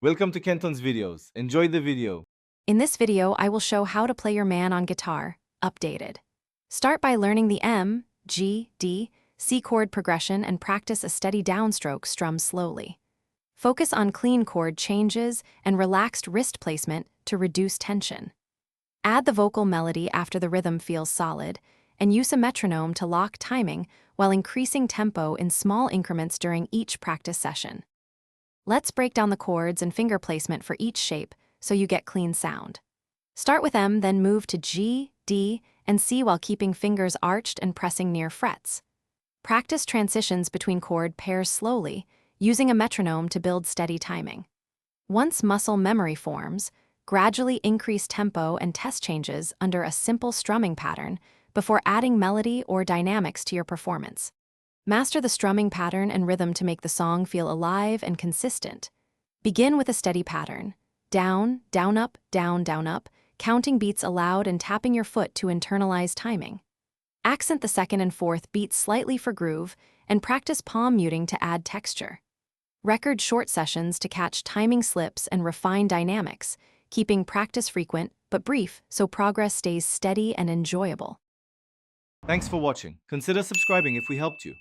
Welcome to Kenton's videos. Enjoy the video. In this video, I will show how to play your man on guitar, updated. Start by learning the M, G, D, C chord progression and practice a steady downstroke strummed slowly. Focus on clean chord changes and relaxed wrist placement to reduce tension. Add the vocal melody after the rhythm feels solid, and use a metronome to lock timing while increasing tempo in small increments during each practice session. Let's break down the chords and finger placement for each shape so you get clean sound. Start with M, then move to G, D, and C while keeping fingers arched and pressing near frets. Practice transitions between chord pairs slowly, using a metronome to build steady timing. Once muscle memory forms, gradually increase tempo and test changes under a simple strumming pattern before adding melody or dynamics to your performance. Master the strumming pattern and rhythm to make the song feel alive and consistent. Begin with a steady pattern. Down, down, up, counting beats aloud and tapping your foot to internalize timing. Accent the second and fourth beats slightly for groove, and practice palm muting to add texture. Record short sessions to catch timing slips and refine dynamics, keeping practice frequent but brief so progress stays steady and enjoyable. Thanks for watching. Consider subscribing if we helped you.